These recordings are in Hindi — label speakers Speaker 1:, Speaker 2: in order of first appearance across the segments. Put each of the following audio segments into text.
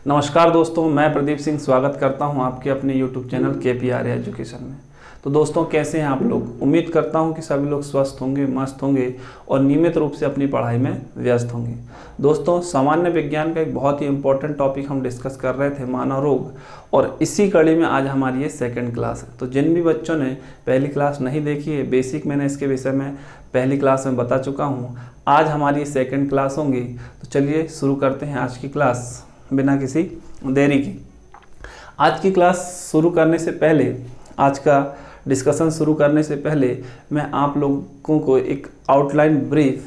Speaker 1: नमस्कार दोस्तों, मैं प्रदीप सिंह स्वागत करता हूं आपके अपने YouTube चैनल KPR एजुकेशन में। तो दोस्तों, कैसे हैं आप लोग? उम्मीद करता हूं कि सभी लोग स्वस्थ होंगे, मस्त होंगे और नियमित रूप से अपनी पढ़ाई में व्यस्त होंगे। दोस्तों, सामान्य विज्ञान का एक बहुत ही इम्पोर्टेंट टॉपिक हम डिस्कस कर रहे थे, मानव रोग, और इसी कड़ी में आज हमारी ये सेकेंड क्लास है। तो जिन भी बच्चों ने पहली क्लास नहीं देखी है, बेसिक मैंने इसके विषय में पहली क्लास में बता चुका हूँ। आज हमारी सेकेंड क्लास होंगी। तो चलिए शुरू करते हैं आज की क्लास बिना किसी देरी की। आज की क्लास शुरू करने से पहले, आज का डिस्कशन शुरू करने से पहले मैं आप लोगों को एक आउटलाइन ब्रीफ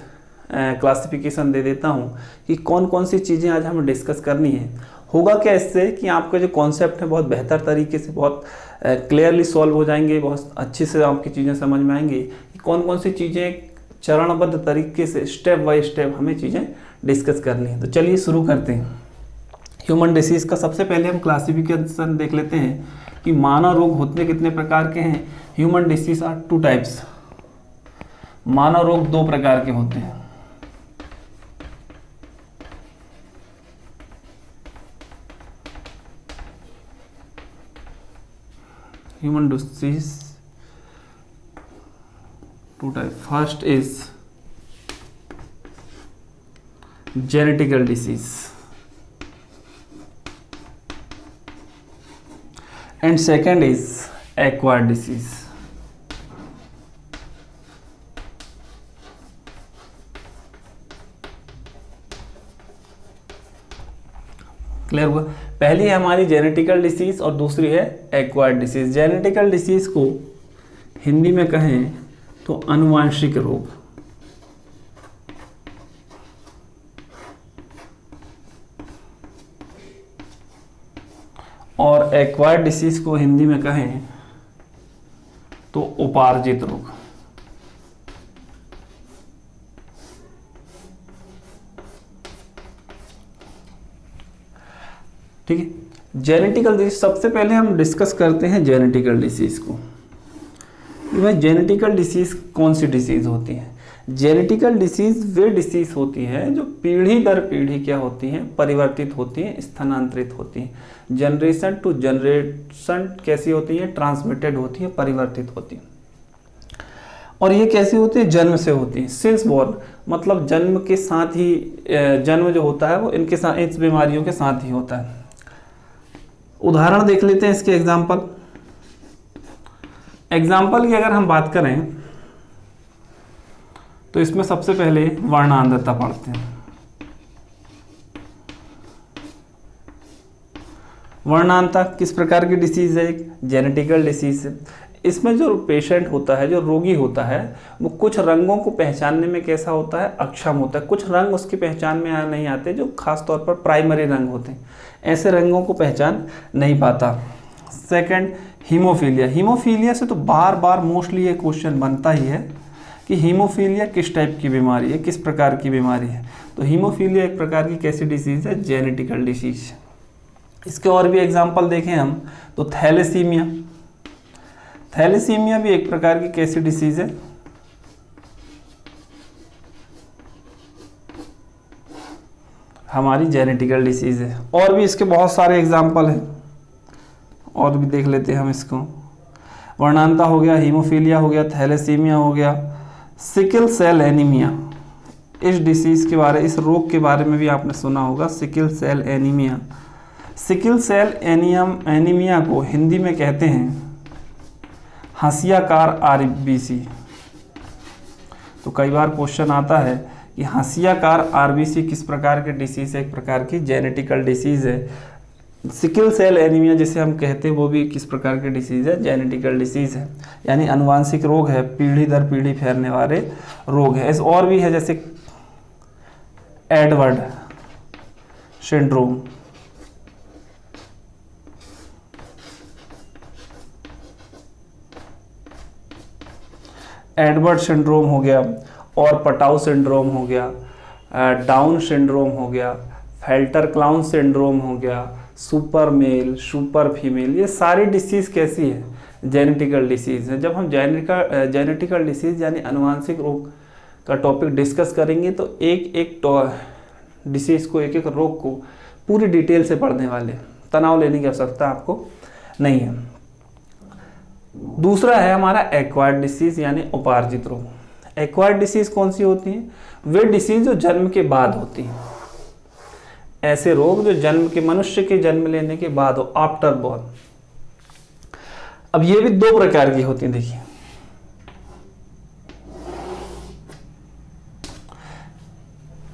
Speaker 1: क्लासिफिकेशन दे देता हूं कि कौन कौन सी चीज़ें आज हमें डिस्कस करनी है। होगा क्या इससे कि आपका जो कॉन्सेप्ट है बहुत बेहतर तरीके से, बहुत क्लियरली सॉल्व हो जाएंगे, बहुत अच्छे से आपकी चीज़ें समझ में आएंगी कि कौन कौन सी चीज़ें चरणबद्ध तरीके से स्टेप बाय स्टेप हमें चीज़ें डिस्कस करनी है। तो चलिए शुरू करते हैं। ह्यूमन डिसीज़ का सबसे पहले हम क्लासिफिकेशन देख लेते हैं कि मानव रोग होते कितने प्रकार के हैं। Human disease are 2 types. मानव रोग 2 प्रकार के होते हैं। Human disease 2 type. First is genetical disease and second is acquired disease. Clear हुआ? पहली है हमारी जेनेटिकल डिसीज और दूसरी है एक्वायर्ड डिसीज। जेनेटिकल डिसीज को हिंदी में कहें तो आनुवांशिक रोग, और एक्वायर्ड डिसीज को हिंदी में कहें तो उपार्जित रोग। ठीक है। जेनेटिकल डिसीज सबसे पहले हम डिस्कस करते हैं जेनेटिकल डिसीज को। भाई जेनेटिकल डिसीज कौन सी डिसीज होती है? जेनेटिकल डिसीज वे डिसीज होती हैं जो पीढ़ी दर पीढ़ी क्या होती हैं, परिवर्तित होती हैं, स्थानांतरित होती हैं। जनरेशन टू जनरेशन कैसी होती है? ट्रांसमिटेड होती है, परिवर्तित होती है। और ये कैसी होती है? जन्म से होती है। सिंस बॉर्न, मतलब जन्म के साथ ही, जन्म जो होता है वो इनके साथ, इस बीमारियों के साथ ही होता है। उदाहरण देख लेते हैं इसके एग्जाम्पल की अगर हम बात करें तो इसमें सबसे पहले वर्णांधता पढ़ते हैं। वर्णांधता किस प्रकार की डिसीज है? एक जेनेटिकल डिसीज है। इसमें जो पेशेंट होता है, जो रोगी होता है, वो कुछ रंगों को पहचानने में कैसा होता है? अक्षम होता है। कुछ रंग उसकी पहचान में नहीं आते, जो खास तौर पर प्राइमरी रंग होते हैं, ऐसे रंगों को पहचान नहीं पाता। Second, haemophilia. हीमोफीलिया से तो बार बार मोस्टली ये क्वेश्चन बनता ही है कि हीमोफीलिया किस टाइप की बीमारी है, किस प्रकार की बीमारी है। तो हीमोफीलिया एक प्रकार की कैसी डिसीज है? Genetical disease. इसके और भी एग्जांपल देखें हम तो थैलेसीमिया। थैलेसीमिया भी एक प्रकार की कैसी डिसीज है? हमारी जेनेटिकल डिसीज है। और भी इसके बहुत सारे एग्जांपल हैं, और भी देख लेते हैं हम इसको। वर्णांधता हो गया, हीमोफीलिया हो गया, थैलेसीमिया हो गया, सिकल सेल एनीमिया। इस डिसीज के बारे, इस रोग के बारे में भी आपने सुना होगा, sickle cell anaemia. Sickle cell anaemia को हिंदी में कहते हैं हंसियाकार आरबीसी। तो कई बार क्वेश्चन आता है कि हंसियाकार आरबीसी किस प्रकार के डिसीज है? एक प्रकार की जेनेटिकल डिसीज है। सिकल सेल एनीमिया जिसे हम कहते हैं वो भी किस प्रकार की डिसीज है? जेनेटिकल डिसीज है, यानी आनुवांशिक रोग है, पीढ़ी दर पीढ़ी फैलने वाले रोग है। और भी है जैसे एडवर्ड सिंड्रोम, एडवर्ड सिंड्रोम हो गया, और पटाउ सिंड्रोम हो गया, डाउन सिंड्रोम हो गया, फेल्टर क्लाउन सिंड्रोम हो गया, सुपर मेल, सुपर फीमेल। ये सारी डिसीज कैसी है? जेनेटिकल डिसीज है। जब हम जेनेटिकल डिसीज यानी आनुवांशिक रोग का टॉपिक डिस्कस करेंगे तो एक एक डिसीज को, एक एक रोग को पूरी डिटेल से पढ़ने वाले, तनाव लेने की आवश्यकता आपको नहीं है। दूसरा है हमारा एक्वायर्ड डिसीज यानी उपार्जित रोग। एक्वायर्ड डिसीज कौन सी होती हैं? वे डिसीज जो जन्म के बाद होती हैं, ऐसे रोग जो जन्म के मनुष्य के जन्म लेने के बाद हो, आफ्टर बॉर्न। अब ये भी दो प्रकार की होती हैं। देखिए,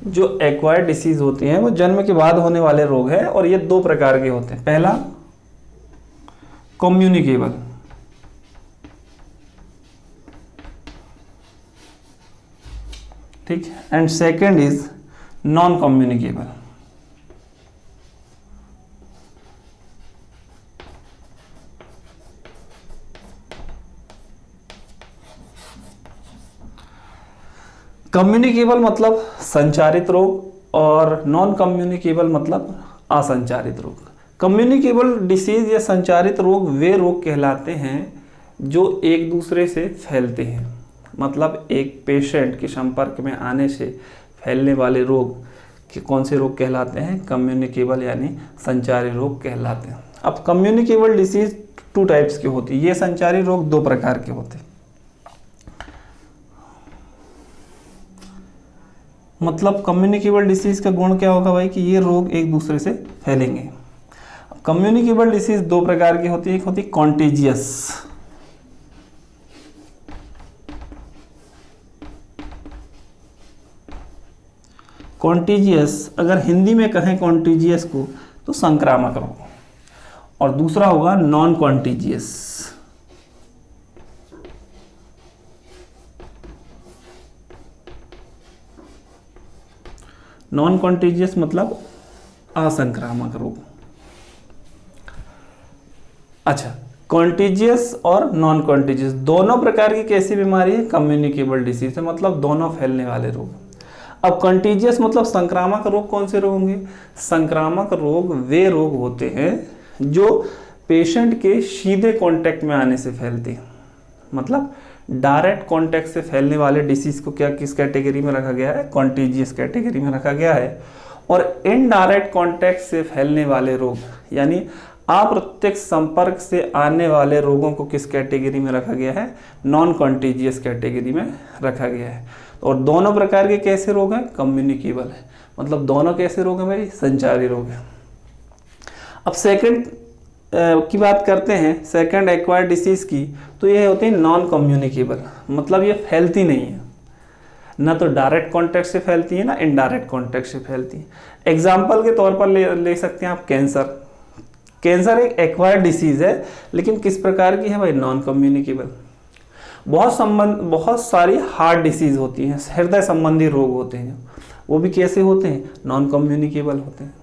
Speaker 1: जो एक्वायर्ड डिसीज होती हैं वो जन्म के बाद होने वाले रोग हैं, और ये दो प्रकार के होते हैं। पहला कम्युनिकेबल, ठीक, and second is non communicable. Communicable मतलब संचारित रोग और नॉन कम्युनिकेबल मतलब असंचारित रोग। कम्युनिकेबल डिसीज या संचारित रोग वे रोग कहलाते हैं जो एक दूसरे से फैलते हैं, मतलब एक पेशेंट के संपर्क में आने से फैलने वाले रोग के कौन से रोग कहलाते हैं? कम्युनिकेबल यानी संचारी रोग कहलाते हैं। अब कम्युनिकेबल डिसीज टू टाइप्स की होती है, ये संचारी रोग दो प्रकार के होते हैं। मतलब कम्युनिकेबल डिसीज का गुण क्या होगा भाई कि ये रोग एक दूसरे से फैलेंगे। कम्युनिकेबल डिसीज दो प्रकार की होती है, एक होती है कॉन्टेजियस, कॉन्टेजियस अगर हिंदी में कहें कॉन्टेजियस को तो संक्रामक रोग, और दूसरा होगा नॉन कॉन्टेजियस। नॉन कॉन्टेजियस मतलब असंक्रामक रोग। अच्छा, कॉन्टेजियस और नॉन कॉन्टेजियस दोनों प्रकार की कैसी बीमारी है? कम्युनिकेबल डिसीज है, मतलब दोनों फैलने वाले रोग। अब कॉन्टेजियस मतलब संक्रामक रोग कौन से रोग होंगे? संक्रामक रोग वे रोग होते हैं जो पेशेंट के सीधे कांटेक्ट में आने से फैलते हैं, मतलब डायरेक्ट कांटेक्ट से फैलने वाले डिसीज को क्या किस कैटेगरी में रखा गया है? कॉन्टेजियस कैटेगरी में रखा गया है। और इनडायरेक्ट कांटेक्ट से फैलने वाले रोग यानी अप्रत्यक्ष संपर्क से आने वाले रोगों को किस कैटेगरी में रखा गया है? नॉन कॉन्टेजियस कैटेगरी में रखा गया है। और दोनों प्रकार के कैसे रोग हैं? कम्युनिकेबल है, मतलब दोनों कैसे रोग हैं भाई? संचारी रोग है। अब सेकंड की बात करते हैं, सेकंड एक्वायर्ड डिसीज की, तो ये होती है नॉन कम्युनिकेबल, मतलब ये फैलती नहीं है, ना तो डायरेक्ट कांटेक्ट से फैलती है ना इनडायरेक्ट कांटेक्ट से फैलती है। एग्जाम्पल के तौर पर ले सकते हैं आप कैंसर। कैंसर एक एक्वायर्ड डिसीज है, लेकिन किस प्रकार की है भाई? Non communicable. बहुत सारी हार्ट डिसीज होती हैं, हृदय संबंधी रोग होते हैं, वो भी कैसे होते हैं? नॉन कम्युनिकेबल होते हैं,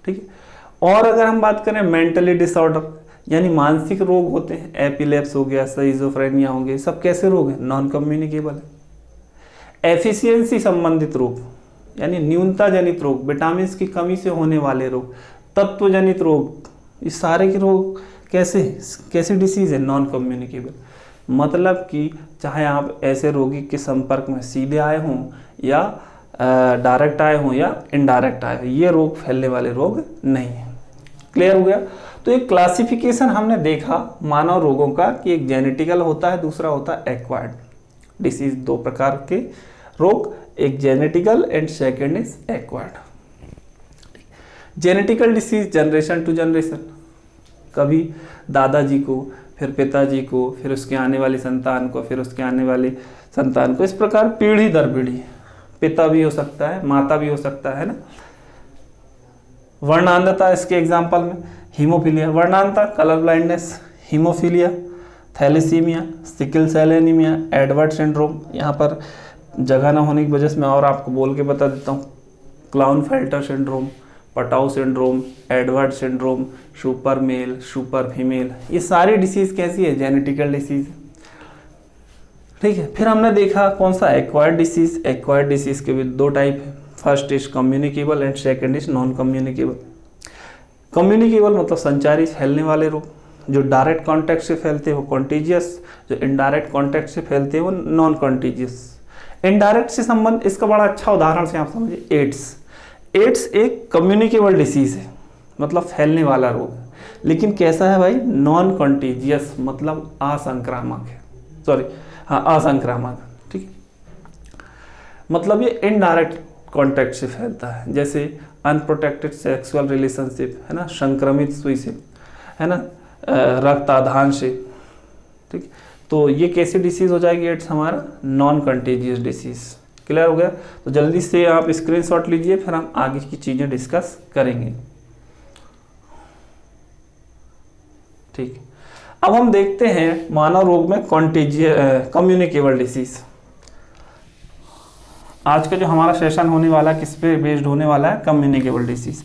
Speaker 1: ठीक है। और अगर हम बात करें मेंटली डिसऑर्डर यानी मानसिक रोग होते हैं, एपिलेप्स हो गया, स्किज़ोफ्रेनिया हो गया, सब कैसे रोग हैं? नॉन कम्युनिकेबल है। एफिशिएंसी संबंधित रोग यानी न्यूनता जनित रोग, विटामिन की कमी से होने वाले रोग, तत्व जनित रोग, ये सारे के रोग कैसे डिसीज है? Non communicable. मतलब कि चाहे आप ऐसे रोगी के संपर्क में सीधे आए हों या डायरेक्ट आए हों या इनडायरेक्ट आए हों, ये रोग फैलने वाले रोग नहीं है। क्लियर हो गया? तो एक क्लासिफिकेशन हमने देखा मानव रोगों का कि एक जेनेटिकल होता है, दूसरा होता है एक्वायर्ड डिसीज। दो प्रकार के रोग, एक genetical and second is acquired. Genetical disease generation to generation, कभी दादाजी को, फिर पिताजी को, फिर उसके आने वाली संतान को, फिर उसके आने वाली संतान को, इस प्रकार पीढ़ी दर पीढ़ी। पिता भी हो सकता है, माता भी हो सकता है ना। वर्णांधता इसके एग्जाम्पल में हीमोफीलिया, वर्णांधता colour blindness, haemophilia, thalassaemia, sickle cell anaemia, Edward syndrome. यहाँ पर जगह ना होने की वजह से मैं और आपको बोल के बता देता हूँ, Klinefelter syndrome, Patau syndrome, Edward syndrome, super male, super female, ये सारी डिसीज कैसी है? जेनेटिकल डिसीज, ठीक है। फिर हमने देखा कौन सा? Acquired disease. एक्वायर्ड डिसीज के भी दो टाइप है, first is communicable and second is non communicable. Communicable मतलब संचारी फैलने वाले रोग, जो डायरेक्ट कांटेक्ट से फैलते हैं वो कॉन्टेजियस, जो इनडायरेक्ट कांटेक्ट से फैलते हैं वो नॉन कॉन्टेजियस। इनडायरेक्ट से संबंध, इसका बड़ा अच्छा उदाहरण से आप समझिए एड्स। एड्स एक कम्युनिकेबल डिसीज है, मतलब फैलने वाला रोग है, लेकिन कैसा है भाई, नॉन कॉन्टेजियस, मतलब असंक्रामक है, सॉरी हाँ असंक्रामक, ठीक है। मतलब ये इनडायरेक्ट कॉन्टैक्ट से फैलता है, जैसे अनप्रोटेक्टेड सेक्सुअल रिलेशनशिप है ना, संक्रमित सुई से है ना, रक्त आधान से, ठीक। तो ये कैसी डिसीज हो जाएगी एड्स हमारा, नॉन कंटेजियस डिसीज। क्लियर हो गया। तो जल्दी से आप स्क्रीनशॉट लीजिए, फिर हम आगे की चीजें डिस्कस करेंगे, ठीक। अब हम देखते हैं मानव रोग में कम्युनिकेबल डिसीज। आज का जो हमारा सेशन होने वाला है किस पे बेस्ड होने वाला है, कम्युनिकेबल डिसीज।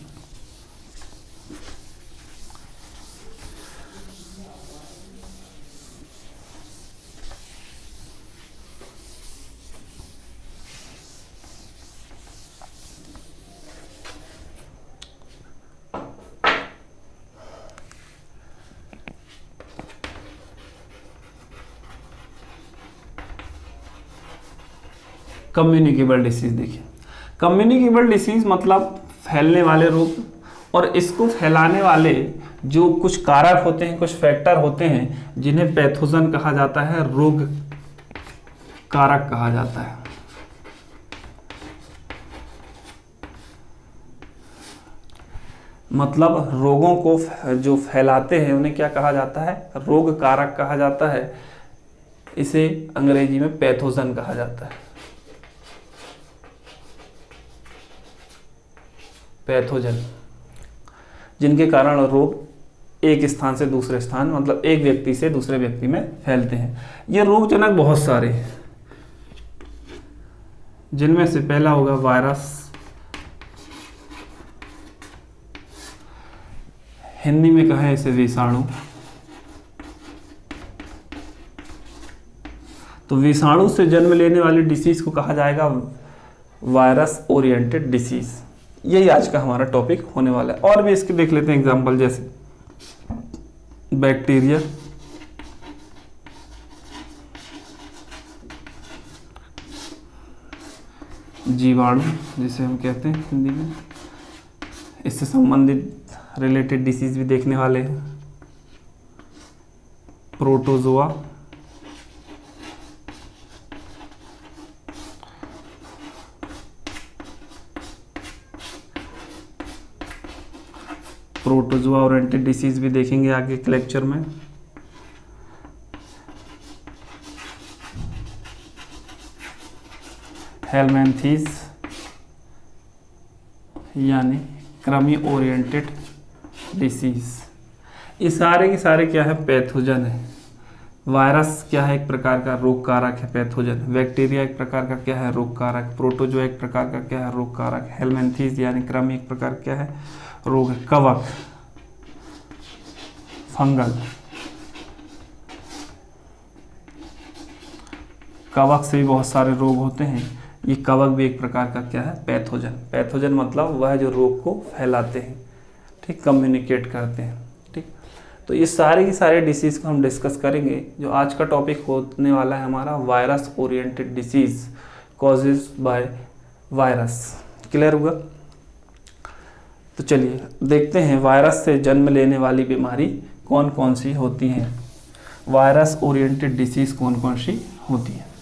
Speaker 1: कम्युनिकेबल डिसीज देखिए, कम्युनिकेबल डिसीज मतलब फैलने वाले रोग, और इसको फैलाने वाले जो कुछ कारक होते हैं, कुछ फैक्टर होते हैं, जिन्हें पैथोजन कहा जाता है, रोग कारक कहा जाता है। मतलब रोगों को जो फैलाते हैं उन्हें क्या कहा जाता है, रोग कारक कहा जाता है। इसे अंग्रेजी में पैथोजन कहा जाता है, पैथोजन, जिनके कारण रोग एक स्थान से दूसरे स्थान, मतलब एक व्यक्ति से दूसरे व्यक्ति में फैलते हैं। ये रोगजनक बहुत सारे हैं, जिनमें से पहला होगा वायरस, हिंदी में कहें इसे विषाणु। तो विषाणु से जन्म लेने वाली डिसीज को कहा जाएगा वायरस ओरिएंटेड डिसीज। यही आज का हमारा टॉपिक होने वाला है। और भी इसके देख लेते हैं एग्जांपल, जैसे बैक्टीरिया, जीवाणु जिसे हम कहते हैं हिंदी में, इससे संबंधित रिलेटेड डिसीज भी देखने वाले हैं। प्रोटोजोआ, प्रोटोजोआ ओरिएंटेड डिसीज भी देखेंगे आगे के लेक्चर में। हेलमिंथेस यानी कृमि ओरिएंटेड डिसीज। ये सारे के सारे क्या है, पैथोजन है। वायरस क्या है, एक प्रकार का रोग कारक है, पैथोजन। बैक्टीरिया एक प्रकार का क्या है, रोग कारक। प्रोटोजोआ एक प्रकार का क्या है, रोग कारक। हेलमिंथेस यानी कृमि एक प्रकार क्या है, रोग। कवक, फंगल, कवक से भी बहुत सारे रोग होते हैं। ये कवक भी एक प्रकार का क्या है, पैथोजन। पैथोजन मतलब वह जो रोग को फैलाते हैं, ठीक, कम्युनिकेट करते हैं, ठीक। तो ये सारे की सारे डिसीज को हम डिस्कस करेंगे। जो आज का टॉपिक होने वाला है हमारा virus oriented disease, causes by virus. Clear हुआ। तो चलिए देखते हैं वायरस से जन्म लेने वाली बीमारी कौन कौन सी होती हैं, वायरस ओरिएंटेड डिसीज कौन कौन सी होती है।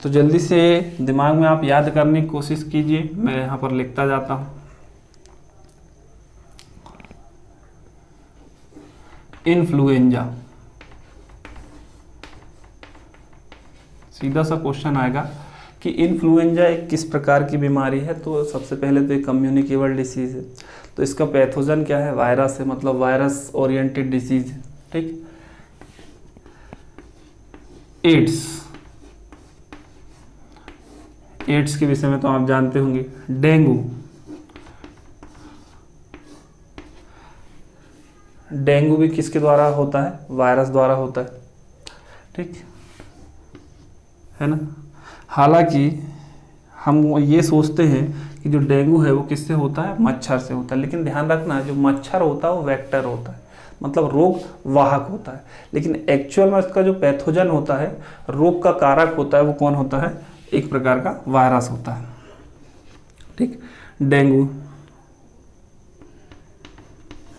Speaker 1: तो जल्दी से दिमाग में आप याद करने की कोशिश कीजिए, मैं यहाँ पर लिखता जाता हूँ। इन्फ्लुएंजा, सीधा सा क्वेश्चन आएगा कि इन्फ्लुएंजा एक किस प्रकार की बीमारी है। तो सबसे पहले तो एक कम्युनिकेबल डिसीज है, तो इसका पैथोजन क्या है, वायरस है, मतलब वायरस ओरिएंटेड डिसीज है, ठीक। एड्स, एड्स के विषय में तो आप जानते होंगे। डेंगू, डेंगू भी किसके द्वारा होता है, वायरस द्वारा होता है, ठीक है ना। हालांकि हम ये सोचते हैं कि जो डेंगू है वो किससे होता है, मच्छर से होता है, लेकिन ध्यान रखना जो मच्छर होता है वो वेक्टर होता है। मतलब रोग वाहक होता है। लेकिन एक्चुअल में इसका जो पैथोजन होता है, रोग का कारक होता है, वो कौन होता है? एक प्रकार का वायरस होता है। ठीक, डेंगू,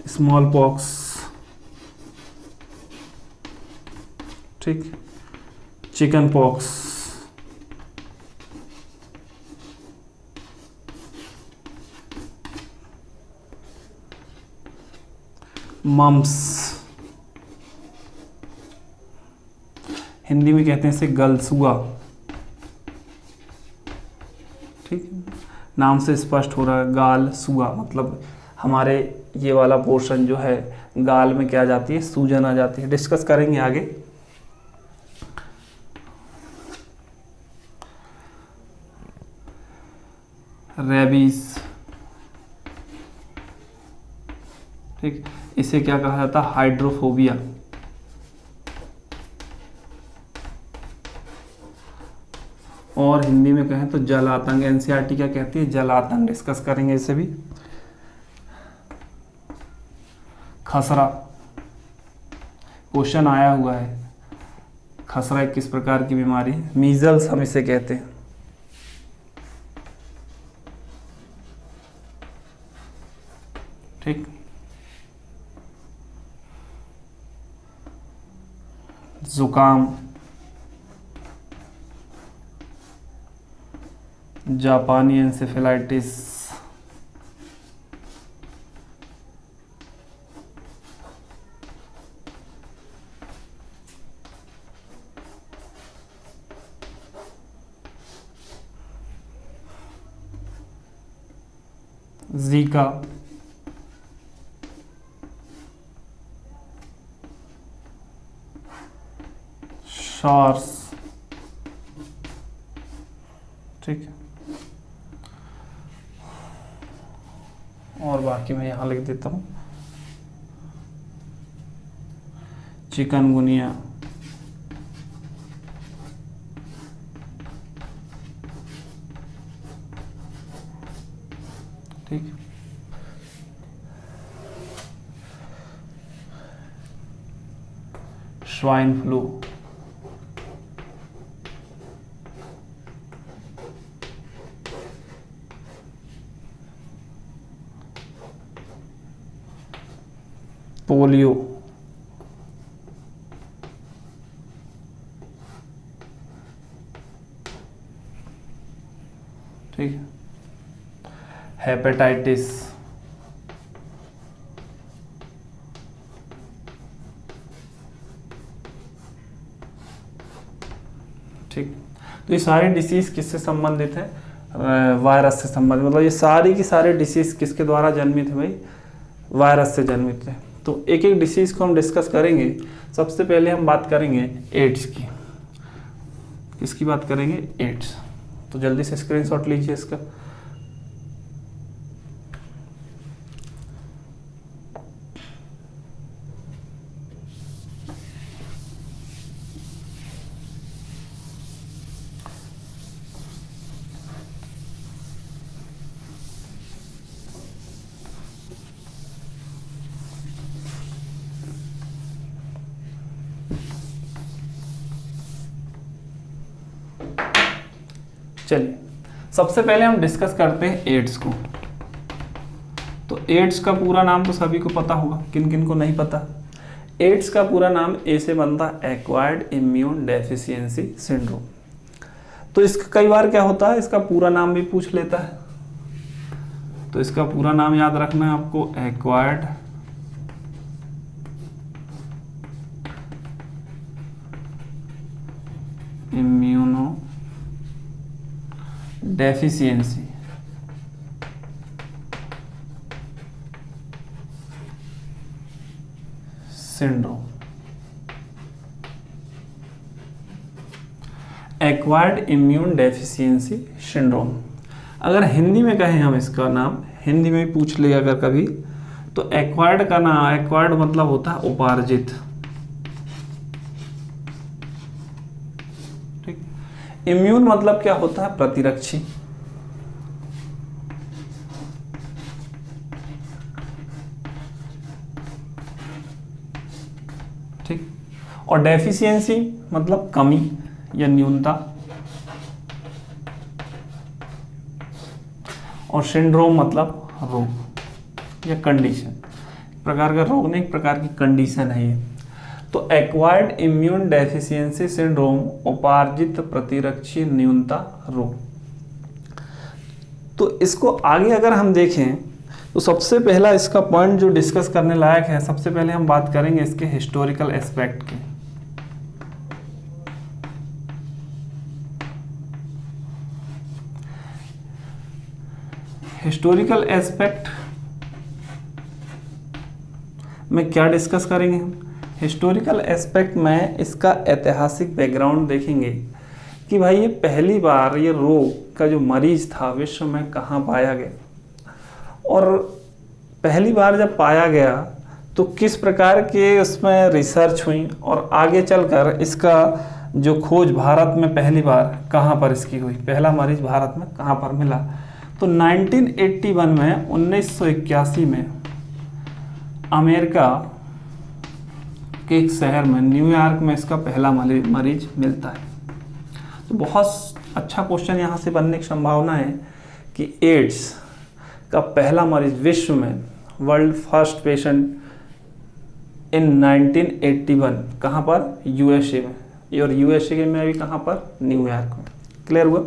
Speaker 1: स्मॉल पॉक्स, ठीक, चिकन पॉक्स, मम्स, हिंदी में कहते हैं इसे गलसुआ। ठीक, नाम से स्पष्ट हो रहा है, गाल सुआ, मतलब हमारे ये वाला पोर्शन जो है गाल में क्या आ जाती है? सूजन आ जाती है। डिस्कस करेंगे आगे। रेबीज, ठीक, इसे क्या कहा जाता है? हाइड्रोफोबिया। और हिंदी में कहें तो जल आतंक। एनसीईआरटी क्या कहती है? जल आतंक। डिस्कस करेंगे इसे भी। खसरा, क्वेश्चन आया हुआ है। खसरा एक किस प्रकार की बीमारी है? मीजल्स हम इसे कहते हैं। ठीक, जुकाम, जापानी एंसेफेलाइटिस, जीका, शार्स, ठीक, और बाकी मैं यहाँ लिख देता हूँ। चिकनगुनिया, ठीक, स्वाइन फ्लू, पोलियो, ठीक, हेपेटाइटिस, ठीक। तो ये सारी डिसीज किससे संबंधित है? वायरस से संबंधित। मतलब ये सारी की सारी डिसीज किसके द्वारा जन्मित है भाई? वायरस से जन्मित है। तो एक एक डिसीज को हम डिस्कस करेंगे। सबसे पहले हम बात करेंगे एड्स की। किसकी बात करेंगे? एड्स। तो जल्दी से स्क्रीनशॉट लीजिए इसका। चलिए सबसे पहले हम डिस्कस करते हैं एड्स को। तो एड्स का पूरा नाम तो सभी को पता होगा, किन किन को नहीं पता। एड्स का पूरा नाम ए से बनता है एक्वायर्ड इम्यून डेफिशिएंसी सिंड्रोम। तो इसका कई बार क्या होता है, इसका पूरा नाम भी पूछ लेता है। तो इसका पूरा नाम याद रखना है आपको, acquired immuno deficiency syndrome. Acquired immune deficiency syndrome. अगर हिंदी में कहें हम इसका नाम, हिंदी में पूछ लिया अगर कभी, तो एक्वायर्ड का नाम, एक्वायर्ड मतलब होता है उपार्जित। ठीक, इम्यून मतलब क्या होता है? प्रतिरक्षी। ठीक। और डेफिशिएंसी मतलब कमी या न्यूनता, और सिंड्रोम मतलब रोग या कंडीशन, प्रकार का रोग नहीं, एक प्रकार की कंडीशन है ये। तो एक्वायर्ड इम्यून डेफिशिएंसी सिंड्रोम, उपार्जित प्रतिरक्षी न्यूनता रोग। तो इसको आगे अगर हम देखें तो सबसे पहला इसका पॉइंट जो डिस्कस करने लायक है, सबसे पहले हम बात करेंगे इसके हिस्टोरिकल एस्पेक्ट की। हिस्टोरिकल एस्पेक्ट में क्या डिस्कस करेंगे हम? हिस्टोरिकल एस्पेक्ट में इसका ऐतिहासिक बैकग्राउंड देखेंगे कि भाई ये पहली बार ये रोग का जो मरीज था विश्व में कहाँ पाया गया, और पहली बार जब पाया गया तो किस प्रकार के उसमें रिसर्च हुई, और आगे चलकर इसका जो खोज भारत में पहली बार कहाँ पर इसकी हुई, पहला मरीज भारत में कहाँ पर मिला। तो 1981 में 1981 में अमेरिका के एक शहर में न्यूयॉर्क में इसका पहला मरीज मिलता है। तो बहुत अच्छा क्वेश्चन यहाँ से बनने की संभावना है कि एड्स का पहला मरीज विश्व में, वर्ल्ड फर्स्ट पेशेंट इन 1981 कहाँ पर? यूएसए में, और यूएसए में भी कहाँ पर? न्यूयॉर्क में। क्लियर हुआ?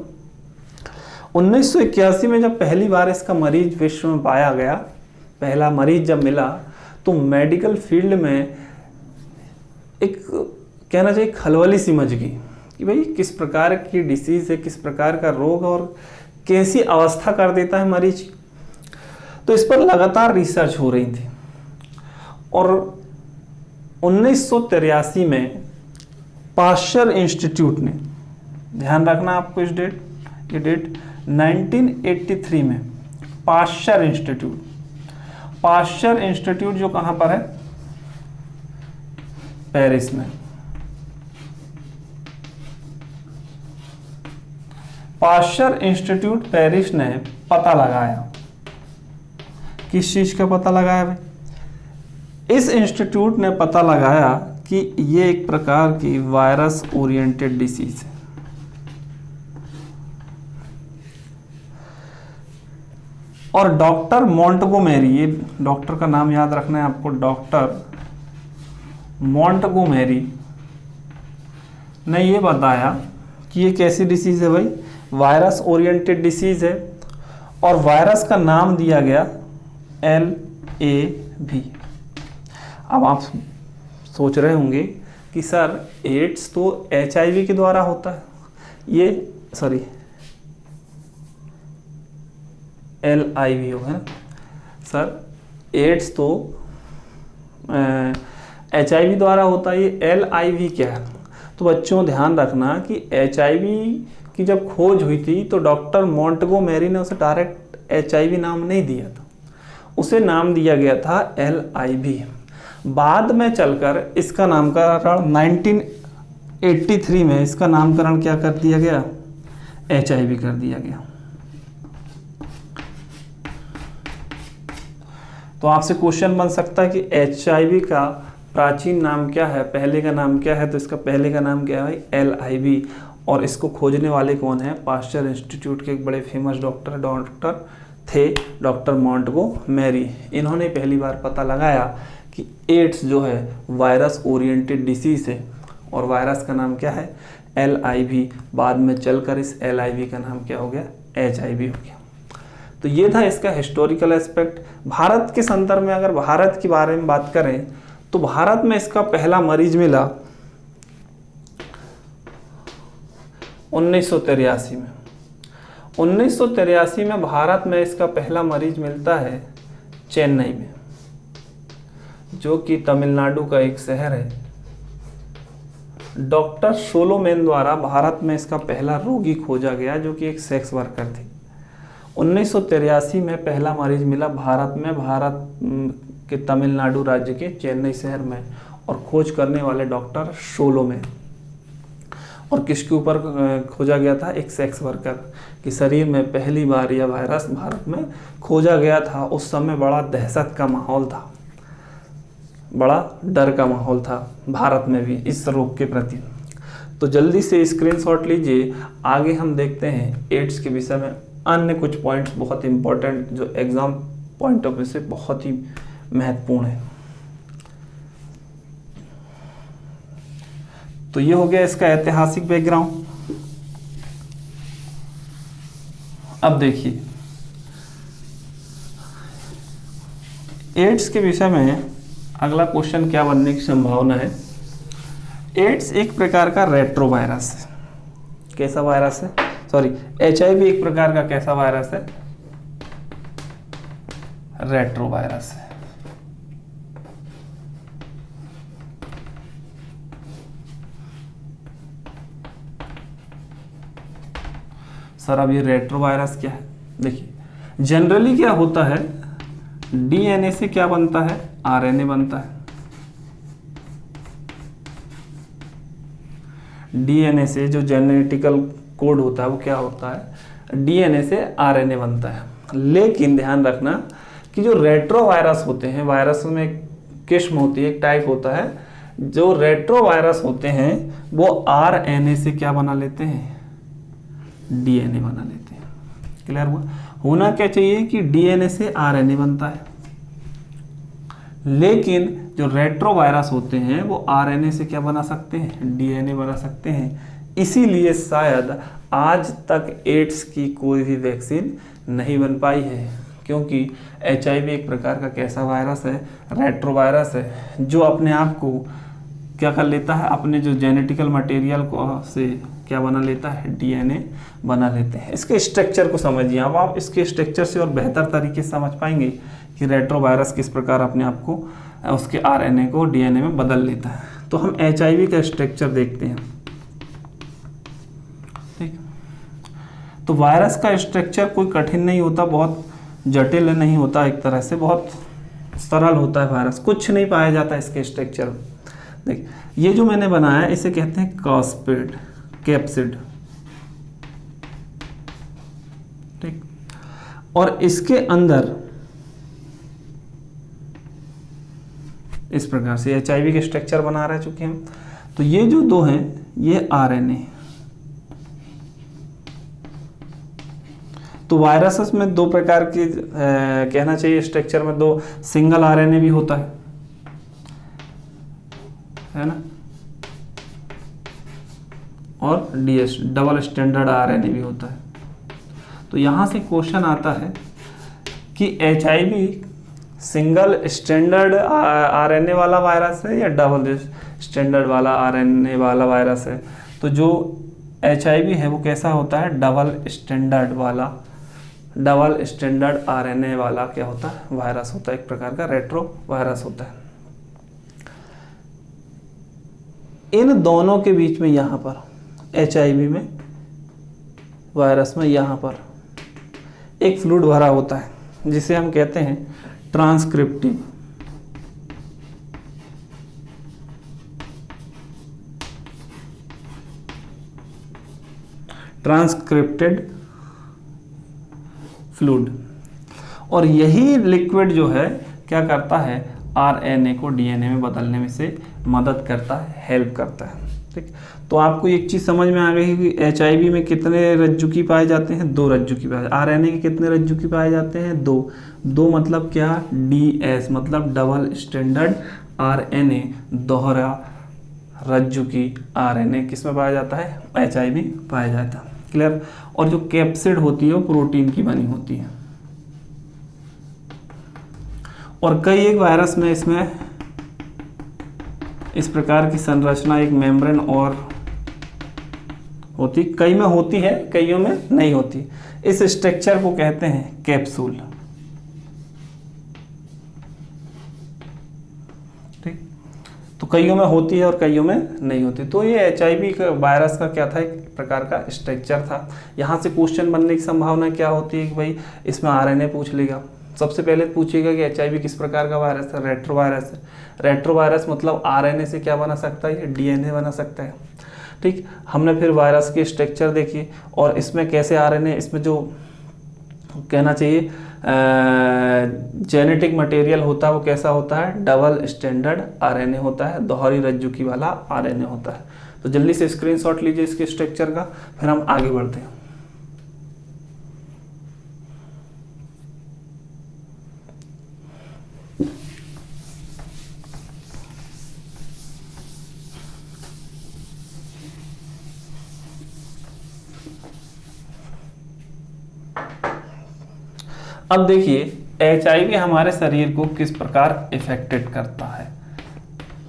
Speaker 1: 1981 में जब पहली बार इसका मरीज विश्व में पाया गया, पहला मरीज जब मिला, तो मेडिकल फील्ड में एक कहना चाहिए खलबली सी मच गई कि भाई किस प्रकार की डिसीज़ है, किस प्रकार का रोग और कैसी अवस्था कर देता है मरीज। तो इस पर लगातार रिसर्च हो रही थी, और 1983 में पाश्चर इंस्टीट्यूट ने, ध्यान रखना आपको इस डेट, ये डेट 1983 में पाश्चर इंस्टीट्यूट जो कहाँ पर है? पेरिस में। पाश्चर इंस्टीट्यूट पेरिस ने पता लगाया, किस चीज का पता लगाया भाई? इस इंस्टीट्यूट ने पता लगाया कि ये एक प्रकार की वायरस ओरिएंटेड डिसीज है। और डॉक्टर मोंटगोमेरी, ये डॉक्टर का नाम याद रखना है आपको, डॉक्टर मोंटगोमेरी ने ये बताया कि ये कैसी डिसीज है भाई? वायरस ओरिएंटेड डिसीज है, और वायरस का नाम दिया गया LAV। अब आप सोच रहे होंगे कि सर एड्स तो HIV के द्वारा होता है, ये सॉरी LIV होगा ना सर, एड्स तो HIV द्वारा होता है, ये LIV क्या है? तो बच्चों ध्यान रखना कि HIV की जब खोज हुई थी तो डॉक्टर मोंटगोमेरी ने उसे डायरेक्ट HIV नाम नहीं दिया था, उसे नाम दिया गया था LIV। बाद में चलकर इसका नामकरण 1983 में इसका नामकरण क्या कर दिया गया? HIV कर दिया गया। तो आपसे क्वेश्चन बन सकता है कि HIV का प्राचीन नाम क्या है, पहले का नाम क्या है? तो इसका पहले का नाम क्या है? LIV। और इसको खोजने वाले कौन है? पाश्चर इंस्टीट्यूट के एक बड़े फेमस डॉक्टर थे, डॉक्टर मोंटगोमेरी। इन्होंने पहली बार पता लगाया कि एड्स जो है वायरस ओरिएंटेड डिसीज है, और वायरस का नाम क्या है? LIV। बाद में चलकर इस LIV का नाम क्या हो गया? HIV हो गया। तो ये था इसका हिस्टोरिकल एस्पेक्ट। भारत के संदर्भ में अगर भारत के बारे में बात करें तो भारत में इसका पहला मरीज मिला 1983 में। 1983 में भारत में इसका पहला मरीज मिलता है चेन्नई में, जो कि तमिलनाडु का एक शहर है। डॉक्टर सोलोमेन द्वारा भारत में इसका पहला रोगी खोजा गया, जो कि एक सेक्स वर्कर थी। 1983 में पहला मरीज मिला भारत में, भारत के तमिलनाडु राज्य के चेन्नई शहर में, और खोज करने वाले डॉक्टर सोलोमेन। और किसके ऊपर खोजा गया था? एक सेक्स वर्कर के शरीर में पहली बार यह वायरस भारत में खोजा गया था। उस समय बड़ा दहशत का माहौल था। बड़ा डर का माहौल था भारत में भी इस रोग के प्रति। तो जल्दी से स्क्रीनशॉट लीजिए। आगे हम देखते हैं एड्स के विषय में अन्य कुछ पॉइंट्स बहुत इंपॉर्टेंट जो एग्जाम पॉइंट ऑफ व्यू से बहुत ही महत्वपूर्ण है। तो ये हो गया इसका ऐतिहासिक बैकग्राउंड। अब देखिए एड्स के विषय में अगला क्वेश्चन क्या बनने की संभावना है। एड्स एक प्रकार का रेट्रो वायरस है। कैसा वायरस है? सॉरी, HIV एक प्रकार का कैसा वायरस है? रेट्रो वायरस है। सर अब ये रेट्रो वायरस क्या है? देखिए जनरली क्या होता है, DNA से क्या बनता है? RNA बनता है। DNA से जो जेनेटिकल कोड होता है वो क्या होता है? DNA से RNA बनता है। लेकिन ध्यान रखना कि जो रेट्रो वायरस होते हैं, वायरस में एक किस्म होती है, एक टाइप होता है, जो रेट्रो वायरस होते हैं वो RNA से क्या बना लेते हैं? DNA बना लेते हैं। क्लियर हुआ? होना क्या चाहिए कि DNA से RNA बनता है, लेकिन जो रेट्रो वायरस होते हैं वो RNA से क्या बना सकते हैं? DNA बना सकते हैं। इसीलिए शायद आज तक एड्स की कोई भी वैक्सीन नहीं बन पाई है, क्योंकि HIV एक प्रकार का कैसा वायरस है? रेट्रो वायरस है, जो अपने आप को क्या कर लेता है? अपने जो जेनेटिकल मटेरियल को से क्या बना लेता है? DNA बना लेते हैं। इसके स्ट्रक्चर को समझिए। अब आप इसके स्ट्रक्चर से और बेहतर तरीके से समझ पाएंगे कि रेट्रो वायरस किस प्रकार अपने आप को उसके RNA को DNA में बदल लेता है। तो हम HIV का स्ट्रक्चर देखते हैं। ठीक, तो वायरस का स्ट्रक्चर कोई कठिन नहीं होता, बहुत जटिल नहीं होता, एक तरह से बहुत सरल होता है। वायरस कुछ नहीं पाया जाता इसके स्ट्रक्चर। देख, ये जो मैंने बनाया इसे कहते हैं कैप्सिड। ठीक, और इसके अंदर इस प्रकार से HIV के स्ट्रक्चर बना रहे चुके हम। तो ये जो दो हैं ये RNA। तो वायरसेस में दो प्रकार के कहना चाहिए स्ट्रक्चर में, दो सिंगल RNA भी होता है ना, और DS डबल स्टैंडर्ड RNA भी होता है। तो यहाँ से क्वेश्चन आता है कि HIV सिंगल स्टैंडर्ड RNA वाला वायरस है या डबल स्टैंडर्ड वाला RNA वाला वायरस है? तो जो HIV है वो कैसा होता है? डबल स्टैंडर्ड RNA वाला क्या होता है? वायरस होता है, एक प्रकार का रेट्रो वायरस होता है। इन दोनों के बीच में यहाँ पर HIV में, वायरस में यहाँ पर एक फ्लूइड भरा होता है जिसे हम कहते हैं ट्रांसक्रिप्टिव ट्रांसक्रिप्टेड फ्लूइड। और यही लिक्विड जो है क्या करता है? RNA को DNA में बदलने में से मदद करता है, हेल्प करता है। ठीक, तो आपको एक चीज़ समझ में आ गई कि HIV में कितने रज्जुकी पाए जाते हैं? 2 रज्जुकी पाए। RNA के कितने रज्जुकी पाए जाते हैं? 2 मतलब क्या? DS मतलब डबल स्टैंडर्ड RNA, दोहरा रज्जुकी RNA किस में पाया जाता है? HIV में पाया जाता है। क्लियर? और जो कैप्सिड होती है वो प्रोटीन की बनी होती है। और कई एक वायरस में इसमें इस प्रकार की संरचना, एक मेम्ब्रेन और होती, कई में होती है, कईयों में नहीं होती। इस स्ट्रक्चर को कहते हैं कैप्सूल। ठीक, तो कईयों में होती है और कईयों में नहीं होती। तो ये HIV का वायरस का क्या था? एक प्रकार का स्ट्रक्चर था। यहाँ से क्वेश्चन बनने की संभावना क्या होती है कि भाई इसमें RNA पूछ लेगा। सबसे पहले पूछेगा कि HIV किस प्रकार का वायरस है? रेट्रो वायरस है। रेट्रो वायरस मतलब RNA से क्या बना सकता है? DNA बना सकता है। ठीक, हमने फिर वायरस के स्ट्रक्चर देखी और इसमें कैसे RNA, इसमें जो कहना चाहिए जेनेटिक मटेरियल होता है वो कैसा होता है, डबल स्टैंडर्ड आरएनए होता है, दोहरी रज्जुकी वाला आरएनए होता है। तो जल्दी से स्क्रीनशॉट लीजिए इसके स्ट्रक्चर का, फिर हम आगे बढ़ते हैं। अब देखिए HIV हमारे शरीर को किस प्रकार इफेक्टेड करता है।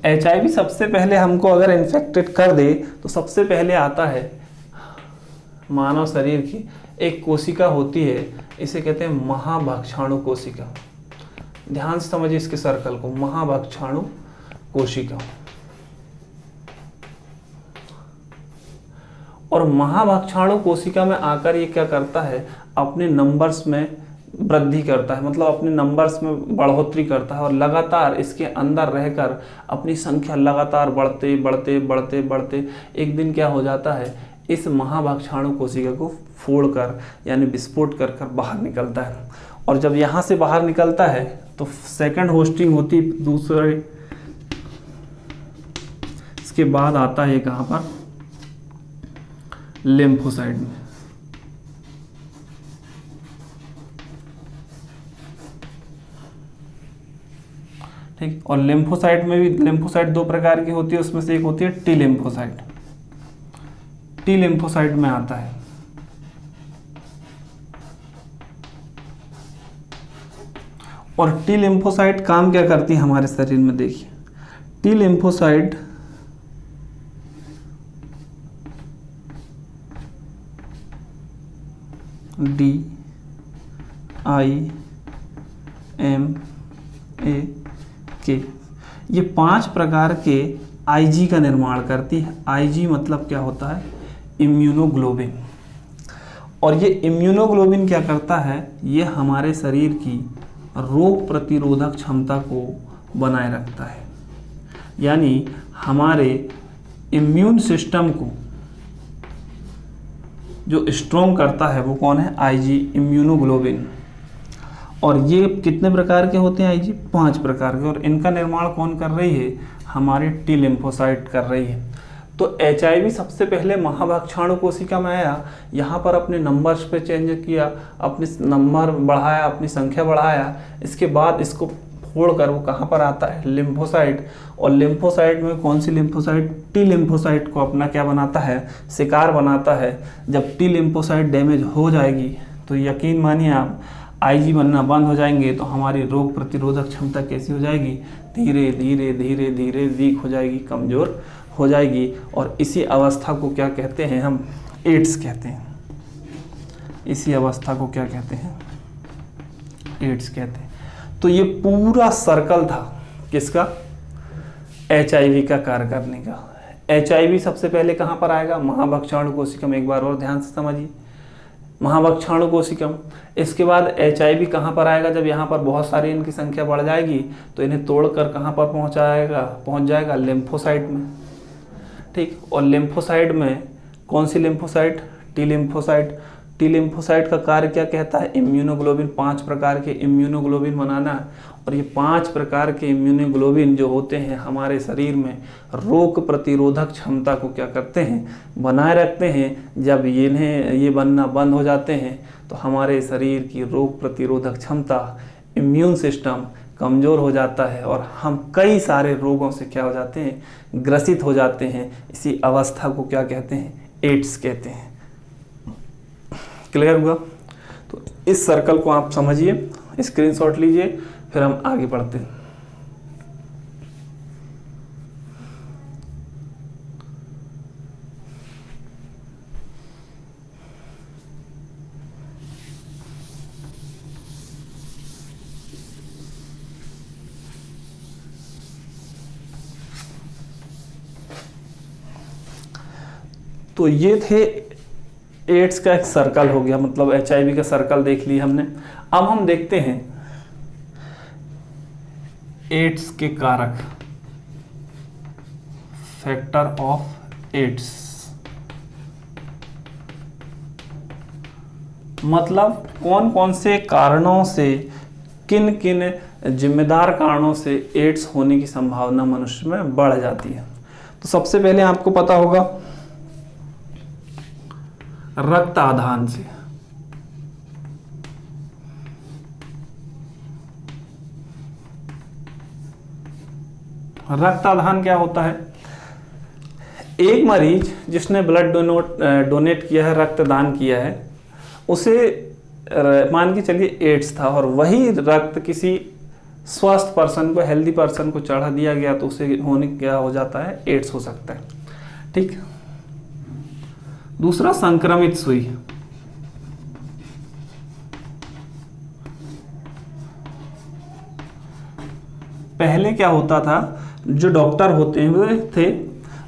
Speaker 1: HIV सबसे पहले हमको अगर इन्फेक्टेड कर दे तो सबसे पहले आता है मानव शरीर की एक कोशिका होती है, इसे कहते हैं महाभक्षाणु कोशिका। ध्यान से समझिए इसके सर्कल को, महाभक्षाणु कोशिका। और महाभक्षाणु कोशिका में आकर ये क्या करता है, अपने नंबर्स में वृद्धि करता है, मतलब अपने नंबर्स में बढ़ोतरी करता है और लगातार इसके अंदर रहकर अपनी संख्या लगातार बढ़ते बढ़ते बढ़ते बढ़ते एक दिन क्या हो जाता है, इस महाभक्षाणु कोशिका को फोड़कर यानी विस्फोट कर कर बाहर निकलता है। और जब यहाँ से बाहर निकलता है तो सेकंड होस्टिंग होती दूसरे, इसके बाद आता है कहाँ पर, लिम्फोसाइट में। ठीक, और लिम्फोसाइट में भी, लिम्फोसाइट दो प्रकार की होती है, उसमें से एक होती है टी लिम्फोसाइट। टी लिम्फोसाइट में आता है। और टी लिम्फोसाइट काम क्या करती है हमारे शरीर में, देखिए टी लिम्फोसाइट DIMA ये 5 प्रकार के IG का निर्माण करती है। IG मतलब क्या होता है, इम्यूनोग्लोबिन। और ये इम्यूनोग्लोबिन क्या करता है, ये हमारे शरीर की रोग प्रतिरोधक क्षमता को बनाए रखता है। यानी हमारे इम्यून सिस्टम को जो स्ट्रॉन्ग करता है वो कौन है, IG, इम्यूनोग्लोबिन। और ये कितने प्रकार के होते हैं IG, 5 प्रकार के। और इनका निर्माण कौन कर रही है, हमारी टी लिम्फोसाइट कर रही है। तो HIV सबसे पहले महाभक्षाणु कोशिका में आया, यहाँ पर अपने नंबर्स पे चेंज किया, अपने नंबर बढ़ाया, अपनी संख्या बढ़ाया। इसके बाद इसको फोड़कर वो कहाँ पर आता है, लिम्फोसाइट। और लिम्फोसाइट में कौन सी लिम्फोसाइट, टी लिम्फोसाइट को अपना क्या बनाता है, शिकार बनाता है। जब टी लिम्फोसाइट डैमेज हो जाएगी तो यकीन मानिए आप, IG बनना बंद हो जाएंगे, तो हमारी रोग प्रतिरोधक क्षमता कैसी हो जाएगी, धीरे धीरे धीरे धीरे वीक हो जाएगी, कमज़ोर हो जाएगी। और इसी अवस्था को क्या कहते हैं हम, एड्स कहते हैं। इसी अवस्था को क्या कहते हैं, एड्स कहते हैं। तो ये पूरा सर्कल था किसका, HIV का कार्य करने का। HIV सबसे पहले कहाँ पर आएगा, महाभक्षाणु कोशिका में। एक बार और ध्यान से समझिए, महाभक्षाणु कोशिका। इसके बाद HIV कहाँ पर आएगा, जब यहाँ पर बहुत सारी इनकी संख्या बढ़ जाएगी तो इन्हें तोड़कर कहाँ पर पहुँच जाएगा, लिम्फोसाइट में। ठीक, और लिम्फोसाइट में कौन सी lymphocyte, T lymphocyte. T lymphocyte का कार्य क्या कहता है, इम्यूनोग्लोबिन, 5 प्रकार के इम्यूनोग्लोबिन बनाना। और ये 5 प्रकार के इम्यूनोग्लोबिन जो होते हैं हमारे शरीर में रोग प्रतिरोधक क्षमता को क्या करते हैं, बनाए रखते हैं। जब ये बनना बंद हो जाते हैं तो हमारे शरीर की रोग प्रतिरोधक क्षमता, इम्यून सिस्टम कमज़ोर हो जाता है और हम कई सारे रोगों से क्या हो जाते हैं, ग्रसित हो जाते हैं। इसी अवस्था को क्या कहते हैं, एड्स कहते हैं। क्लियर हुआ? तो इस सर्कल को आप समझिए, स्क्रीनशॉट लीजिए, फिर हम आगे बढ़ते हैं। तो ये थे एड्स का एक सर्कल हो गया, मतलब HIV का सर्कल देख लिया हमने। अब हम देखते हैं एड्स के कारक, फैक्टर ऑफ एड्स। मतलब कौन कौन से कारणों से, किन किन जिम्मेदार कारणों से एड्स होने की संभावना मनुष्य में बढ़ जाती है। तो सबसे पहले आपको पता होगा रक्त आधान से। रक्त आधान क्या होता है? एक मरीज जिसने ब्लड डोनेट किया है, रक्तदान किया है, उसे मान के चलिए एड्स था और वही रक्त किसी स्वस्थ पर्सन को, हेल्दी पर्सन को चढ़ा दिया गया तो उसे होने क्या हो जाता है? एड्स हो सकता है। ठीक। दूसरा संक्रमित सुई। पहले क्या होता था, जो डॉक्टर होते थे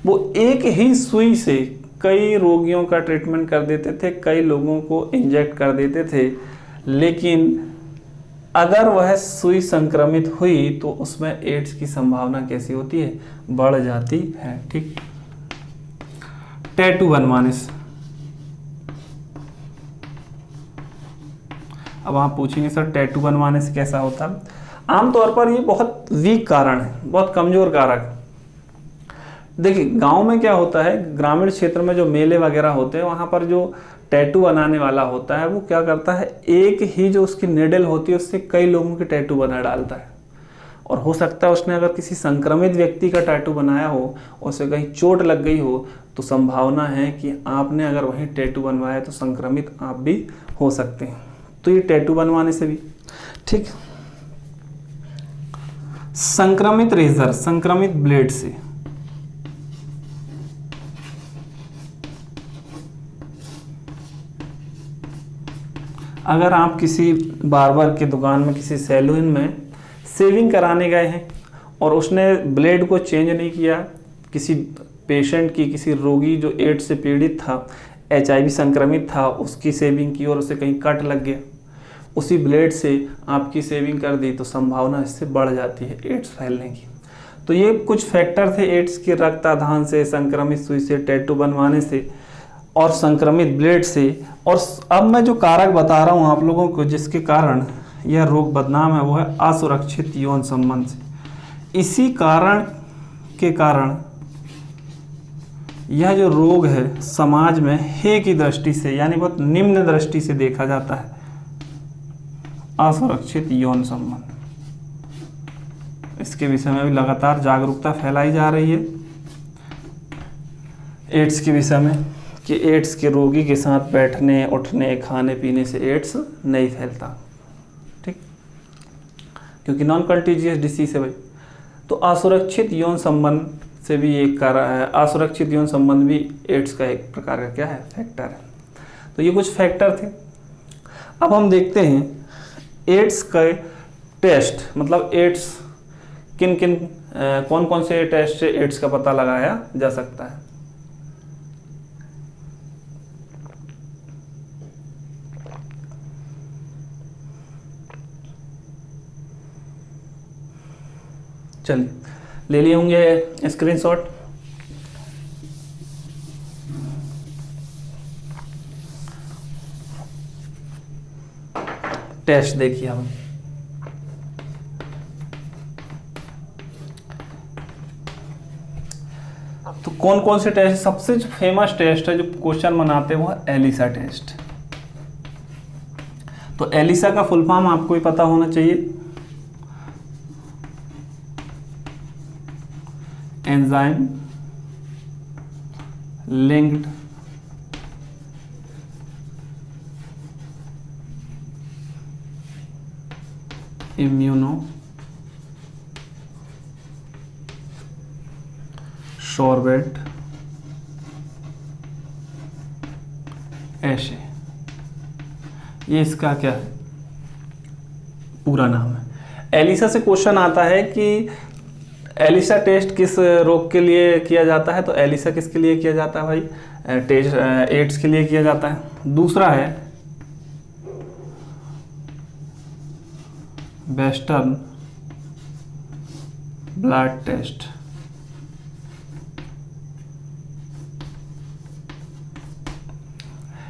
Speaker 1: वो एक ही सुई से कई रोगियों का ट्रीटमेंट कर देते थे, कई लोगों को इंजेक्ट कर देते थे, लेकिन अगर वह सुई संक्रमित हुई तो उसमें एड्स की संभावना कैसी होती है? बढ़ जाती है। ठीक। टैटू बनवाने से। अब आप पूछेंगे सर टैटू बनवाने से कैसा होता है? आमतौर पर ये बहुत वीक कारण है, बहुत कमजोर कारक। देखिए गांव में क्या होता है, ग्रामीण क्षेत्र में जो मेले वगैरह होते हैं वहां पर जो टैटू बनाने वाला होता है वो क्या करता है, एक ही जो उसकी निडल होती है उससे कई लोगों के टैटू बना डालता है। और हो सकता है उसने अगर किसी संक्रमित व्यक्ति का टैटू बनाया हो, उसे कहीं चोट लग गई हो, तो संभावना है कि आपने अगर वहीं टैटू बनवाया तो संक्रमित आप भी हो सकते हैं। तो ये टैटू बनवाने से भी। ठीक। संक्रमित रेजर, संक्रमित ब्लेड से। अगर आप किसी बार्बर की दुकान में, किसी सैलून में शेविंग कराने गए हैं और उसने ब्लेड को चेंज नहीं किया, किसी पेशेंट की, किसी रोगी जो एड्स से पीड़ित था, HIV संक्रमित था, उसकी शेविंग की और उसे कहीं कट लग गया, उसी ब्लेड से आपकी शेविंग कर दी तो संभावना इससे बढ़ जाती है एड्स फैलने की। तो ये कुछ फैक्टर थे एड्स के, रक्त आधान से, संक्रमित सुई से, टैटू बनवाने से और संक्रमित ब्लेड से। और अब मैं जो कारक बता रहा हूँ आप लोगों को जिसके कारण यह रोग बदनाम है, वो है असुरक्षित यौन संबंध से। इसी कारण के कारण यह जो रोग है समाज में हे की दृष्टि से, यानी बहुत निम्न दृष्टि से देखा जाता है, असुरक्षित यौन संबंध। इसके विषय में भी लगातार जागरूकता फैलाई जा रही है एड्स के विषय में, कि एड्स के रोगी के साथ बैठने, उठने, खाने पीने से एड्स नहीं फैलता। ठीक। क्योंकि नॉन कंटीजियस डिसीज है भाई। तो असुरक्षित यौन संबंध से भी एक कारण है, असुरक्षित यौन संबंध भी एड्स का एक प्रकार का क्या है? फैक्टर है। तो ये कुछ फैक्टर थे। अब हम देखते हैं एड्स का टेस्ट, मतलब एड्स किन किन, कौन कौन से टेस्ट से एड्स का पता लगाया जा सकता है। चलिए ले लिए होंगे स्क्रीनशॉट। टेस्ट देखिए हम। तो कौन कौन से टेस्ट, सबसे जो फेमस टेस्ट है जो क्वेश्चन बनाते हैं वो है एलिसा टेस्ट। तो एलिसा का फुल फॉर्म आपको ही पता होना चाहिए, एंजाइम लिंक्ड इम्यूनो सोर्बेट ऐसे, ये इसका क्या है? पूरा नाम है। एलिसा से क्वेश्चन आता है कि एलिसा टेस्ट किस रोग के लिए किया जाता है? तो एलिसा किसके लिए किया जाता है भाई? टेस्ट एड्स के लिए किया जाता है। दूसरा है वेस्टर्न ब्लड टेस्ट,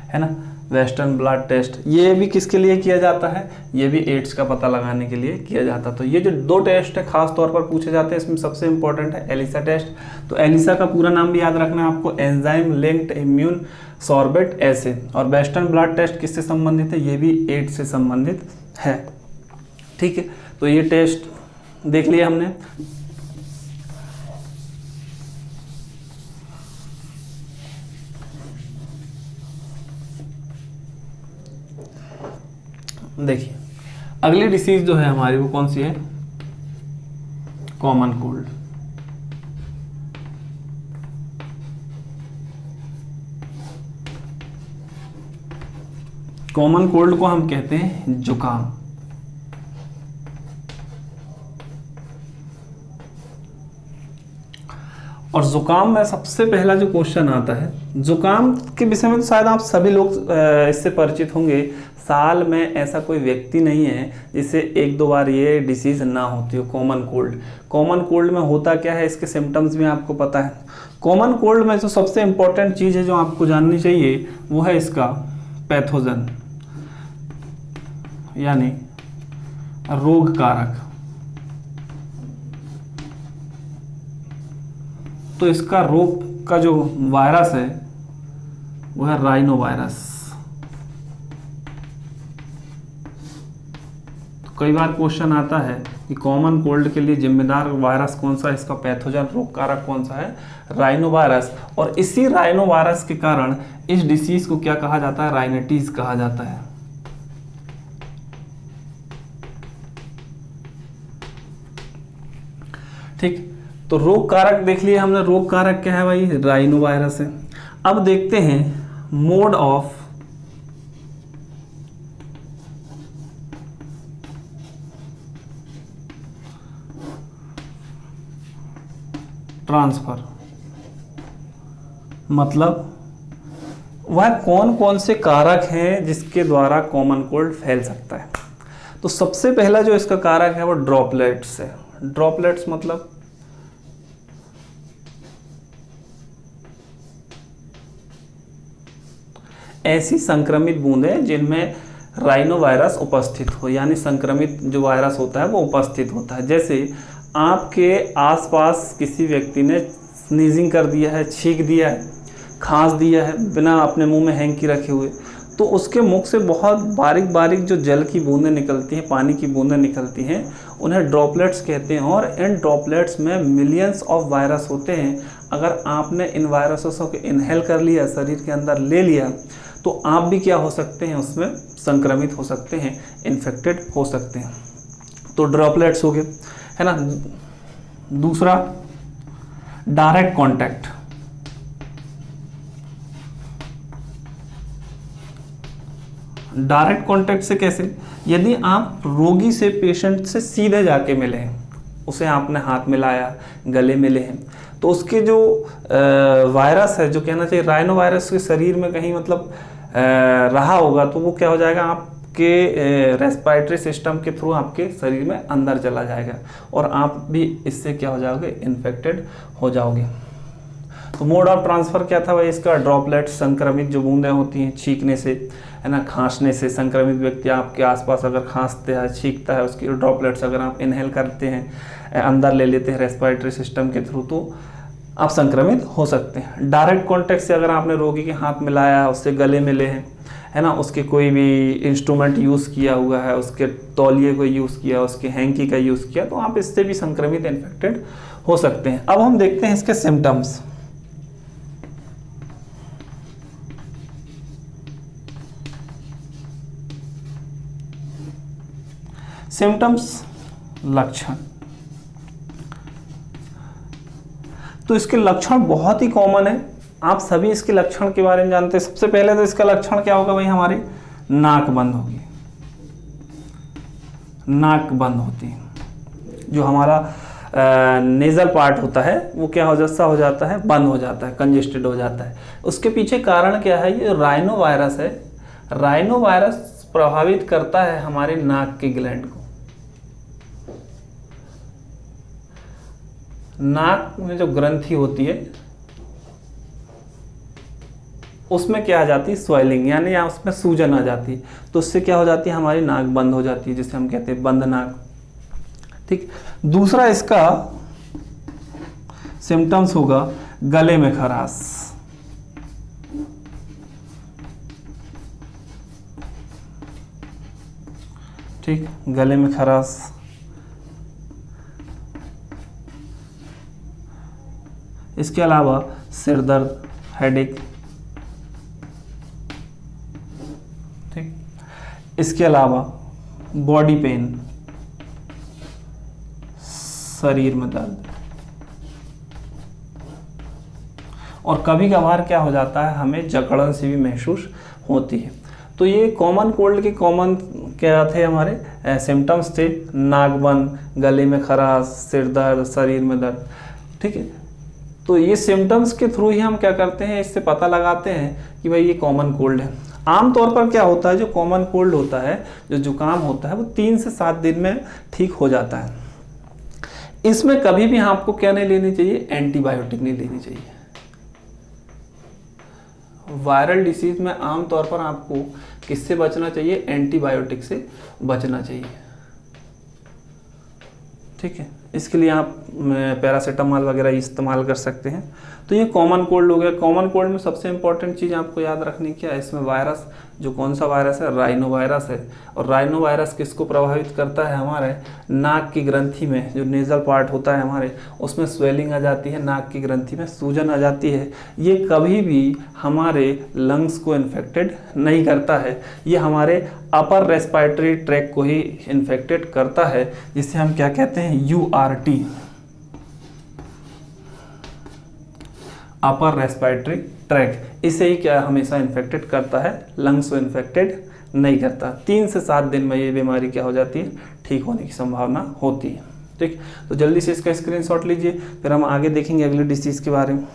Speaker 1: है ना। वेस्टर्न ब्लड टेस्ट, ये भी किसके लिए किया जाता है, ये भी एड्स का पता लगाने के लिए किया जाता है। तो ये जो 2 टेस्ट है खास तौर पर पूछे जाते हैं, इसमें सबसे इंपॉर्टेंट है एलिसा टेस्ट। तो एलिसा का पूरा नाम भी याद रखना है आपको, एंजाइम लिंक्ड इम्यून सॉर्बेट एसे। और वेस्टर्न ब्लड टेस्ट किससे संबंधित है, ये भी एड्स से संबंधित है। ठीक है, तो ये टेस्ट देख लिया हमने। देखिए अगली डिसीज जो है हमारी वो कौन सी है, कॉमन कोल्ड। कॉमन कोल्ड को हम कहते हैं जुकाम। और जुकाम में सबसे पहला जो क्वेश्चन आता है, जुकाम के विषय में तो शायद आप सभी लोग इससे परिचित होंगे। साल में ऐसा कोई व्यक्ति नहीं है जिसे 1-2 बार ये डिसीज़ ना होती हो, कॉमन कोल्ड। कॉमन कोल्ड में होता क्या है, इसके सिम्टम्स भी आपको पता है। कॉमन कोल्ड में जो सबसे इम्पोर्टेंट चीज़ है जो आपको जाननी चाहिए वो है इसका पैथोजन, यानी रोग कारक। तो इसका रोग का जो वायरस है वो है राइनो वायरस। तो कई बार क्वेश्चन आता है कि कॉमन कोल्ड के लिए जिम्मेदार वायरस कौन सा है, इसका पैथोजन रोग कारक कौन सा है, राइनो वायरस। और इसी राइनो वायरस के कारण इस डिसीज को क्या कहा जाता है, राइनेटिस कहा जाता है। ठीक, तो रोग कारक देख लिए हमने, रोग कारक क्या है भाई, राइनो वायरस है। अब देखते हैं मोड ऑफ ट्रांसफर, मतलब वह कौन कौन से कारक हैं जिसके द्वारा कॉमन कोल्ड फैल सकता है। तो सबसे पहला जो इसका कारक है वो ड्रॉपलेट्स है। ड्रॉपलेट्स मतलब ऐसी संक्रमित बूंदें जिनमें राइनो वायरस उपस्थित हो, यानी संक्रमित जो वायरस होता है वो उपस्थित होता है। जैसे आपके आसपास किसी व्यक्ति ने स्नीजिंग कर दिया है, छींक दिया है, खांस दिया है बिना अपने मुंह में हैंकी रखे हुए, तो उसके मुख से बहुत बारीक बारीक जो जल की बूंदें निकलती हैं, पानी की बूंदें निकलती हैं, उन्हें ड्रॉपलेट्स कहते हैं। और इन ड्रॉपलेट्स में मिलियंस ऑफ वायरस होते हैं। अगर आपने इन वायरसों को इनहेल कर लिया, शरीर के अंदर ले लिया, तो आप भी क्या हो सकते हैं, उसमें संक्रमित हो सकते हैं, इन्फेक्टेड हो सकते हैं। तो ड्रॉपलेट्स हो गए, है ना। दूसरा डायरेक्ट कांटेक्ट। डायरेक्ट कांटेक्ट से कैसे, यदि आप रोगी से, पेशेंट से सीधे जाके मिले हैं, उसे आपने हाथ मिलाया, गले मिले हैं, तो उसके जो वायरस है, जो कहना चाहिए राइनो वायरस के शरीर में कहीं मतलब रहा होगा, तो वो क्या हो जाएगा, आपके रेस्पिरेटरी सिस्टम के थ्रू आपके शरीर में अंदर चला जाएगा और आप भी इससे क्या हो जाओगे, इन्फेक्टेड हो जाओगे। तो मोड ऑफ ट्रांसफ़र क्या था भाई इसका, ड्रॉपलेट, संक्रमित जो बूंदें होती हैं छींकने से, है ना, खांसने से। संक्रमित व्यक्ति आपके आसपास अगर खांसता है, छींकता है, उसकी ड्रॉपलेट्स अगर आप इनहेल करते हैं, अंदर ले लेते हैं रेस्पिरेटरी सिस्टम के थ्रू, तो आप संक्रमित हो सकते हैं। डायरेक्ट कॉन्टेक्ट से अगर आपने रोगी के हाथ मिलाया, उससे गले मिले हैं, है ना, उसके कोई भी इंस्ट्रूमेंट यूज़ किया हुआ है, उसके तौलिए को यूज़ किया, उसके हैंकी का यूज़ किया, तो आप इससे भी संक्रमित, इन्फेक्टेड हो सकते हैं। अब हम देखते हैं इसके सिम्टम्स। सिम्टम्स, लक्षण। तो इसके लक्षण बहुत ही कॉमन है, आप सभी इसके लक्षण के बारे में जानते हैं। सबसे पहले तो इसका लक्षण क्या होगा भाई, हमारी नाक बंद होगी, नाक बंद होती है। जो हमारा नेजल पार्ट होता है वो क्या हो जाता है, बंद हो जाता है, कंजेस्टेड हो जाता है। उसके पीछे कारण क्या है, ये राइनो वायरस है। राइनो वायरस प्रभावित करता है हमारे नाक के ग्लैंड को। नाक में जो ग्रंथि होती है उसमें क्या आ जाती है, स्वेलिंग, यानी यहाँ उसमें सूजन आ जाती है। तो उससे क्या हो जाती है, हमारी नाक बंद हो जाती है, जिसे हम कहते हैं बंद नाक। ठीक। दूसरा इसका सिम्टम्स होगा गले में खराश। ठीक, गले में खराश। इसके अलावा सिर दर्द, हेडेक। ठीक। इसके अलावा बॉडी पेन, शरीर में दर्द, और कभी कभार क्या हो जाता है, हमें जकड़न सी भी महसूस होती है। तो ये कॉमन कोल्ड के कॉमन क्या थे, हमारे सिम्टम्स थे, नाक बंद, गले में खराश, सिर दर्द, शरीर में दर्द। ठीक है। तो ये सिम्टम्स के थ्रू ही हम क्या करते हैं, इससे पता लगाते हैं कि भाई ये कॉमन कोल्ड है। आमतौर पर क्या होता है, जो कॉमन कोल्ड होता है, जो जुकाम होता है, वो 3 से 7 दिन में ठीक हो जाता है। इसमें कभी भी आपको क्या नहीं लेनी चाहिए, एंटीबायोटिक नहीं लेनी चाहिए। वायरल डिसीज में आमतौर पर आपको किससे बचना चाहिए, एंटीबायोटिक से बचना चाहिए। ठीक है। इसके लिए आप पैरासीटामोल वगैरह इस्तेमाल कर सकते हैं। तो ये कॉमन कोल्ड हो गया। कॉमन कोल्ड में सबसे इंपॉर्टेंट चीज़ आपको याद रखनी क्या है, इसमें वायरस, जो कौन सा वायरस है, राइनो वायरस है। और राइनो वायरस किसको प्रभावित करता है, हमारे नाक की ग्रंथि में, जो नेजल पार्ट होता है हमारे, उसमें स्वेलिंग आ जाती है, नाक की ग्रंथि में सूजन आ जाती है। ये कभी भी हमारे लंग्स को इन्फेक्टेड नहीं करता है, ये हमारे अपर रेस्पिरेटरी ट्रैक को ही इन्फेक्टेड करता है, जिसे हम क्या कहते हैं, URT, अपर रेस्पिरेटरी ट्रैक। इसे ही क्या हमेशा इन्फेक्टेड करता है, लंग्स को इन्फेक्टेड नहीं करता। 3 से 7 दिन में ये बीमारी क्या हो जाती है, ठीक होने की संभावना होती है। ठीक। तो जल्दी से इसका स्क्रीनशॉट लीजिए, फिर हम आगे देखेंगे अगले डिसीज के बारे में।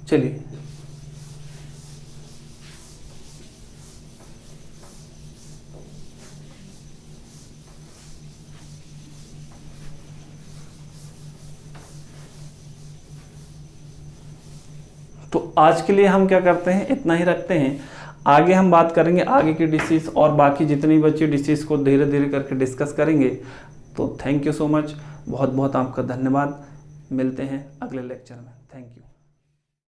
Speaker 1: चलिए, तो आज के लिए हम क्या करते हैं, इतना ही रखते हैं। आगे हम बात करेंगे आगे की डिसीज, और बाकी जितनी बची डिसीज को धीरे धीरे करके डिस्कस करेंगे। तो थैंक यू सो मच, बहुत बहुत आपका धन्यवाद। मिलते हैं अगले लेक्चर में। Thank you.